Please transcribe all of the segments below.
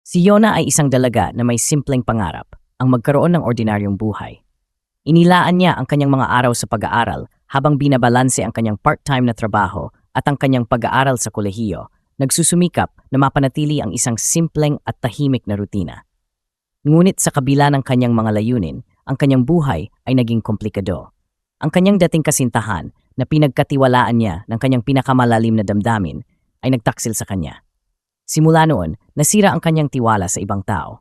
Si Yona ay isang dalaga na may simpleng pangarap, ang magkaroon ng ordinaryong buhay. Inilaan niya ang kanyang mga araw sa pag-aaral habang binabalanse ang kanyang part-time na trabaho at ang kanyang pag-aaral sa kolehiyo, nagsusumikap na mapanatili ang isang simpleng at tahimik na rutina. Ngunit sa kabila ng kanyang mga layunin, ang kanyang buhay ay naging komplikado. Ang kanyang dating kasintahan na pinagkatiwalaan niya ng kanyang pinakamalalim na damdamin ay nagtaksil sa kanya. Simula noon, nasira ang kanyang tiwala sa ibang tao.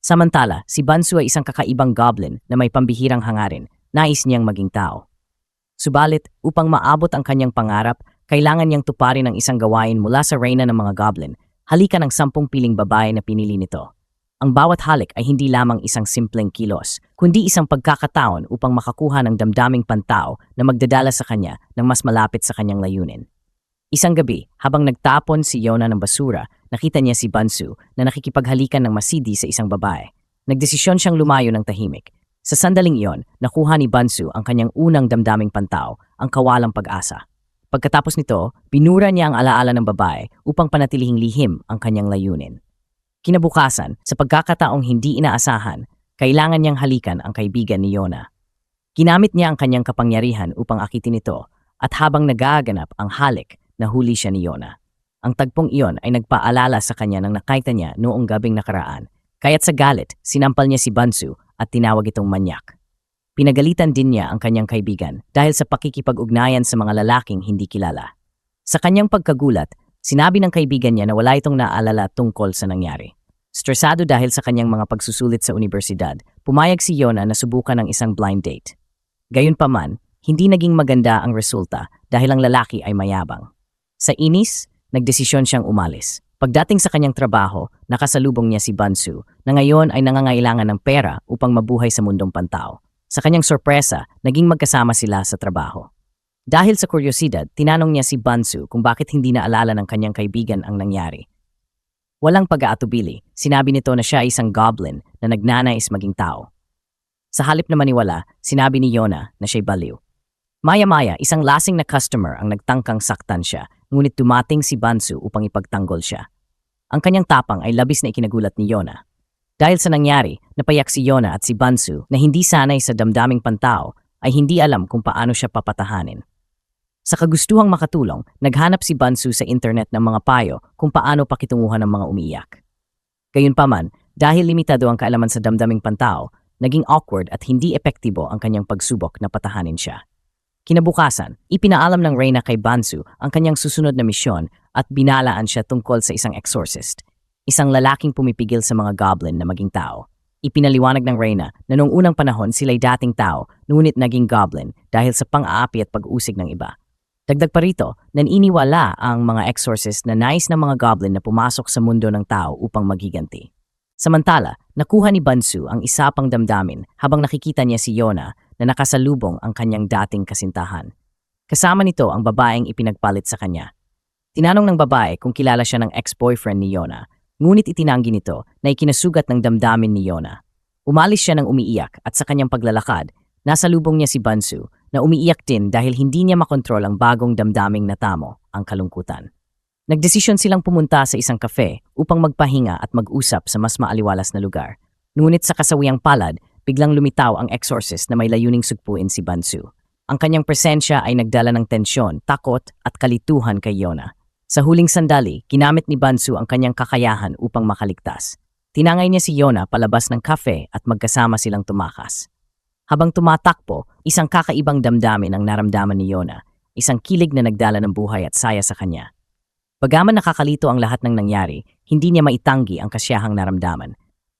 Samantala, si Bansu ay isang kakaibang goblin na may pambihirang hangarin, nais niyang maging tao. Subalit, upang maabot ang kanyang pangarap, kailangan niyang tuparin ang isang gawain mula sa reyna ng mga goblin, halikan ng 10 piling babae na pinili nito. Ang bawat halik ay hindi lamang isang simpleng kilos, kundi isang pagkakataon upang makakuha ng damdaming pantao na magdadala sa kanya ng mas malapit sa kanyang layunin. Isang gabi, habang nagtapon si Yona ng basura, nakita niya si Bansu na nakikipaghalikan ng masidi sa isang babae. Nagdesisyon siyang lumayo ng tahimik. Sa sandaling iyon, nakuha ni Bansu ang kanyang unang damdaming pantao, ang kawalang pag-asa. Pagkatapos nito, binura niya ang alaala ng babae upang panatilihing lihim ang kanyang layunin. Kinabukasan, sa pagkakataong hindi inaasahan, kailangan niyang halikan ang kaibigan ni Yona. Ginamit niya ang kanyang kapangyarihan upang akitin ito at habang nagaganap ang halik, nahuli siya ni Yona. Ang tagpong iyon ay nagpaalala sa kanya ng nakita niya noong gabing nakaraan. Kaya't sa galit, sinampal niya si Bansu at tinawag itong manyak. Pinagalitan din niya ang kanyang kaibigan dahil sa pakikipag-ugnayan sa mga lalaking hindi kilala. Sa kanyang pagkagulat, sinabi ng kaibigan niya na wala itong naaalala tungkol sa nangyari. Stresado dahil sa kanyang mga pagsusulit sa universidad, pumayag si Yona na subukan ng isang blind date. Gayunpaman, hindi naging maganda ang resulta dahil ang lalaki ay mayabang. Sa inis, nagdesisyon siyang umalis. Pagdating sa kanyang trabaho, nakasalubong niya si Bansu na ngayon ay nangangailangan ng pera upang mabuhay sa mundong pantao. Sa kanyang sorpresa, naging magkasama sila sa trabaho. Dahil sa kuryosidad, tinanong niya si Bansu kung bakit hindi naalala ng kanyang kaibigan ang nangyari. Walang pag-aatubili, sinabi nito na siya ay isang goblin na nagnanais maging tao. Sa halip na maniwala, sinabi ni Yona na siya'y baliw. Maya-maya, isang lasing na customer ang nagtangkang saktan siya, ngunit dumating si Bansu upang ipagtanggol siya. Ang kanyang tapang ay labis na ikinagulat ni Yona. Dahil sa nangyari, napayak si Yona at si Bansu na hindi sanay sa damdaming pantao ay hindi alam kung paano siya papatahanin. Sa kagustuhang makatulong, naghanap si Bansu sa internet ng mga payo kung paano pakitunguhan ng mga umiiyak. Gayunpaman, dahil limitado ang kaalaman sa damdaming pantao, naging awkward at hindi epektibo ang kanyang pagsubok na patahanin siya. Kinabukasan, ipinaalam ng Reyna kay Bansu ang kanyang susunod na misyon at binalaan siya tungkol sa isang exorcist, isang lalaking pumipigil sa mga goblin na maging tao. Ipinaliwanag ng Reyna na noong unang panahon sila'y dating tao, ngunit naging goblin dahil sa pang-aapi at pag-usig ng iba. Dagdag pa rito, naniniwala ang mga exorcist na nais ng mga goblin na pumasok sa mundo ng tao upang maghiganti. Samantala, nakuha ni Bansu ang isa pang damdamin habang nakikita niya si Yona na nakasalubong ang kanyang dating kasintahan. Kasama nito ang babaeng ipinagpalit sa kanya. Tinanong ng babae kung kilala siya ng ex-boyfriend ni Yona, ngunit itinanggi nito na ikinasugat ng damdamin ni Yona. Umalis siya ng umiiyak at sa kanyang paglalakad, nasalubong niya si Bansu na umiiyak din dahil hindi niya makontrol ang bagong damdaming natamo, ang kalungkutan. Nagdesisyon silang pumunta sa isang kafe upang magpahinga at mag-usap sa mas maaliwalas na lugar. Ngunit sa kasawiyang palad, biglang lumitaw ang exorcist na may layuning sugpuin si Bansu. Ang kanyang presensya ay nagdala ng tensyon, takot at kalituhan kay Yona. Sa huling sandali, ginamit ni Bansu ang kanyang kakayahan upang makaligtas. Tinangay niya si Yona palabas ng kafe at magkasama silang tumakas. Habang tumatakbo, isang kakaibang damdamin ang naramdaman ni Yona, isang kilig na nagdala ng buhay at saya sa kanya. Bagaman nakakalito ang lahat ng nangyari, hindi niya maitanggi ang kasiyahang naramdaman.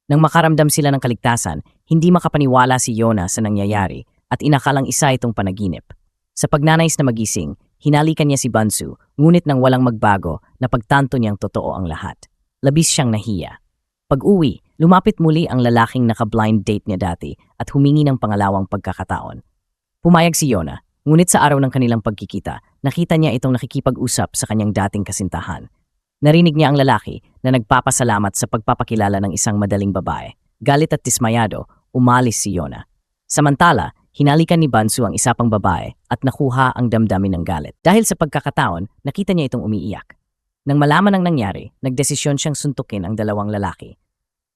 Nang makaramdam sila ng kaligtasan, hindi makapaniwala si Yona sa nangyayari at inakalang isa itong panaginip. Sa pagnanais na magising, hinalikan niya si Bansu, ngunit nang walang magbago, napagtanto niyang totoo ang lahat. Labis siyang nahiya. Pag-uwi, lumapit muli ang lalaking naka-blind date niya dati at humingi ng pangalawang pagkakataon. Pumayag si Yona, ngunit sa araw ng kanilang pagkikita, nakita niya itong nakikipag-usap sa kanyang dating kasintahan. Narinig niya ang lalaki na nagpapasalamat sa pagpapakilala ng isang madaling babae. Galit at dismayado, umalis si Yona. Samantala, hinalikan ni Bansu ang isa pang babae at nakuha ang damdamin ng galit. Dahil sa pagkakataon, nakita niya itong umiiyak. Nang malaman ang nangyari, nagdesisyon siyang suntukin ang dalawang lalaki.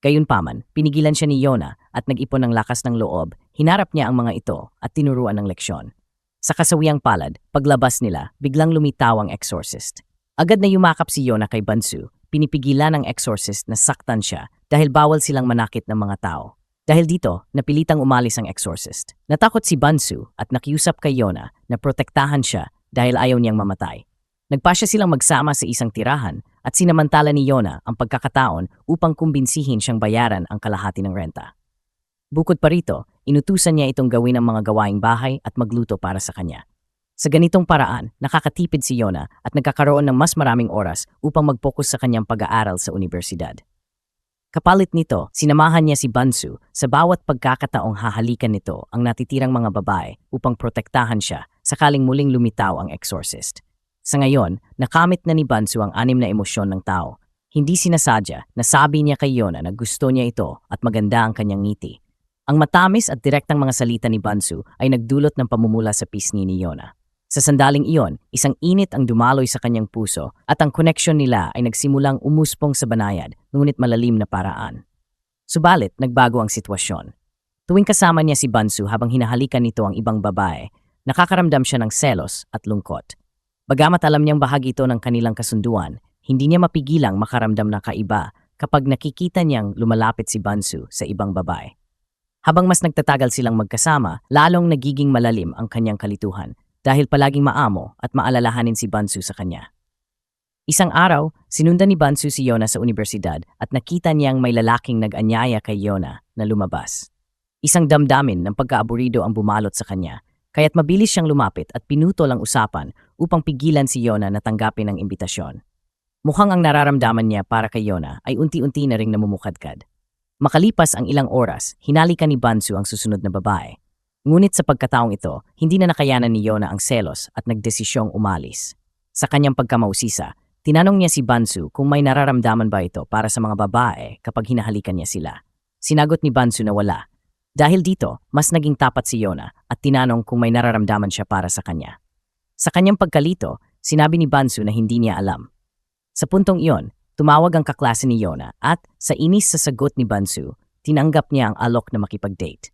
Gayunpaman, pinigilan siya ni Yona at nag-ipon ng lakas ng loob, hinarap niya ang mga ito at tinuruan ng leksyon. Sa kasawiang palad, paglabas nila, biglang lumitaw ang exorcist. Agad na yumakap si Yona kay Bansu, pinipigilan ng exorcist na saktan siya dahil bawal silang manakit ng mga tao. Dahil dito, napilitang umalis ang exorcist. Natakot si Bansu at nakiusap kay Yona na protektahan siya dahil ayaw niyang mamatay. Nagpasya silang magsama sa isang tirahan at sinamantala ni Yona ang pagkakataon upang kumbinsihin siyang bayaran ang kalahati ng renta. Bukod pa rito, inutusan niya itong gawin ang mga gawaing bahay at magluto para sa kanya. Sa ganitong paraan, nakakatipid si Yona at nagkakaroon ng mas maraming oras upang mag-focus sa kanyang pag-aaral sa universidad. Kapalit nito, sinamahan niya si Bansu sa bawat pagkakataong hahalikan nito ang natitirang mga babae upang protektahan siya sakaling muling lumitaw ang exorcist. Sa ngayon, nakamit na ni Bansu ang 6 na emosyon ng tao. Hindi sinasadya, nasabi niya kay Yona na gusto niya ito at maganda ang kanyang ngiti. Ang matamis at direktang mga salita ni Bansu ay nagdulot ng pamumula sa pisngi ni Yona. Sa sandaling iyon, isang init ang dumaloy sa kanyang puso at ang koneksyon nila ay nagsimulang umuspong sa banayad, ngunit malalim na paraan. Subalit, nagbago ang sitwasyon. Tuwing kasama niya si Bansu habang hinahalikan nito ang ibang babae, nakakaramdam siya ng selos at lungkot. Bagamat alam niyang bahagi ito ng kanilang kasunduan, hindi niya mapigilang makaramdam na kaiba kapag nakikita niyang lumalapit si Bansu sa ibang babae. Habang mas nagtatagal silang magkasama, lalong nagiging malalim ang kanyang kalituhan dahil palaging maamo at maalalahanin si Bansu sa kanya. Isang araw, sinundan ni Bansu si Yona sa universidad at nakita niyang may lalaking nag-anyaya kay Yona na lumabas. Isang damdamin ng pagkaaburido ang bumalot sa kanya, kaya't mabilis siyang lumapit at pinutol ang usapan upang pigilan si Yona na tanggapin ang imbitasyon. Mukhang ang nararamdaman niya para kay Yona ay unti-unti na ring namumukadkad. Makalipas ang ilang oras, hinalikan ni Bansu ang susunod na babae. Ngunit sa pagkataong ito, hindi na nakayanan ni Yona ang selos at nagdesisyong umalis. Sa kanyang pagkamausisa, tinanong niya si Bansu kung may nararamdaman ba ito para sa mga babae kapag hinahalikan niya sila. Sinagot ni Bansu na wala. Dahil dito, mas naging tapat si Yona at tinanong kung may nararamdaman siya para sa kanya. Sa kanyang pagkalito, sinabi ni Bansu na hindi niya alam. Sa puntong iyon, tumawag ang kaklase ni Yona at, sa inis sa sagot ni Bansu, tinanggap niya ang alok na makipag-date.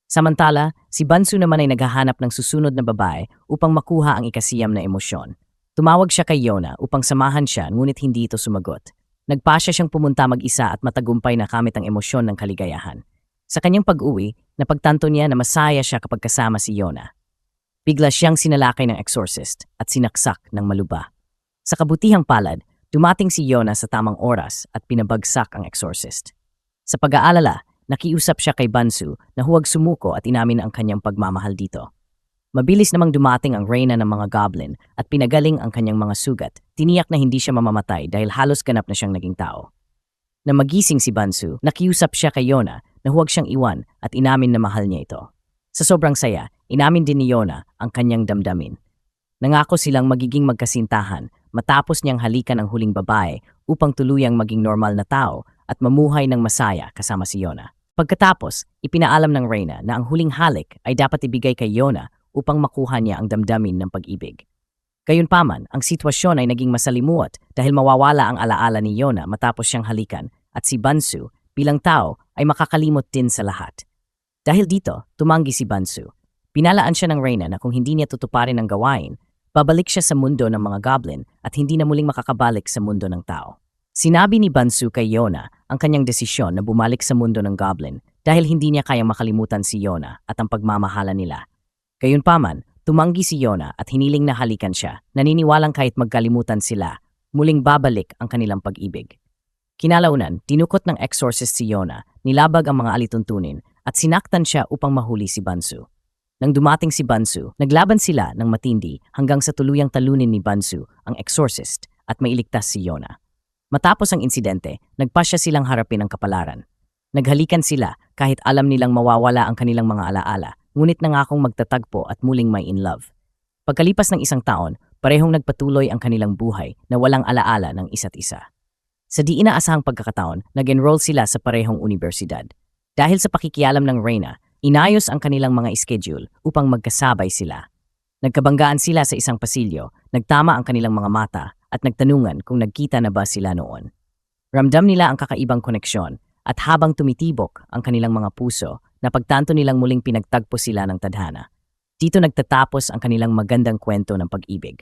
Samantala, si Bansu naman ay naghahanap ng susunod na babae upang makuha ang ikasiyam na emosyon. Tumawag siya kay Yona upang samahan siya ngunit hindi ito sumagot. Nagpasya siyang pumunta mag-isa at matagumpay na kamit ang emosyon ng kaligayahan. Sa kanyang pag-uwi, napagtanto niya na masaya siya kapag kasama si Yona. Bigla siyang sinalakay ng exorcist at sinaksak ng maluba. Sa kabutihang palad, dumating si Yona sa tamang oras at pinabagsak ang exorcist. Sa pag-aalala, nakiusap siya kay Bansu na huwag sumuko at inamin ang kanyang pagmamahal dito. Mabilis namang dumating ang reyna ng mga goblin at pinagaling ang kanyang mga sugat. Tiniyak na hindi siya mamamatay dahil halos ganap na siyang naging tao. Na magising si Bansu, nakiusap siya kay Yona na huwag siyang iwan at inamin na mahal niya ito. Sa sobrang saya, inamin din ni Yona ang kanyang damdamin. Nangako silang magiging magkasintahan matapos niyang halikan ang huling babae upang tuluyang maging normal na tao at mamuhay ng masaya kasama si Yona. Pagkatapos, ipinaalam ng reyna na ang huling halik ay dapat ibigay kay Yona upang makuha niya ang damdamin ng pag-ibig. Gayunpaman, ang sitwasyon ay naging masalimuot dahil mawawala ang alaala ni Yona matapos siyang halikan at si Bansu bilang tao ay makakalimot din sa lahat. Dahil dito, tumanggi si Bansu. Pinalaan siya ng reyna na kung hindi niya tutuparin ang gawain, babalik siya sa mundo ng mga goblin at hindi na muling makakabalik sa mundo ng tao. Sinabi ni Bansu kay Yona ang kanyang desisyon na bumalik sa mundo ng goblin dahil hindi niya kayang makalimutan si Yona at ang pagmamahala nila. Gayunpaman, tumanggi si Yona at hiniling na halikan siya, naniniwalang kahit magkalimutan sila, muling babalik ang kanilang pag-ibig. Kinalaunan, tinukot ng exorcist si Yona, nilabag ang mga alituntunin at sinaktan siya upang mahuli si Bansu. Nang dumating si Bansu, naglaban sila ng matindi hanggang sa tuluyang talunin ni Bansu ang exorcist at mailigtas si Yona. Matapos ang insidente, nagpasya silang harapin ang kapalaran. Naghalikan sila kahit alam nilang mawawala ang kanilang mga alaala, ngunit nangakong magtatagpo at muling may in love. Pagkalipas ng isang taon, parehong nagpatuloy ang kanilang buhay na walang alaala ng isa't isa. Sa di inaasahang pagkakataon, nag-enroll sila sa parehong universidad. Dahil sa pakikialam ng reyna, inayos ang kanilang mga schedule upang magkasabay sila. Nagkabanggaan sila sa isang pasilyo, nagtama ang kanilang mga mata at nagtanungan kung nagkita na ba sila noon. Ramdam nila ang kakaibang koneksyon at habang tumitibok ang kanilang mga puso, napagtanto nilang muling pinagtagpo sila ng tadhana. Dito nagtatapos ang kanilang magandang kwento ng pag-ibig.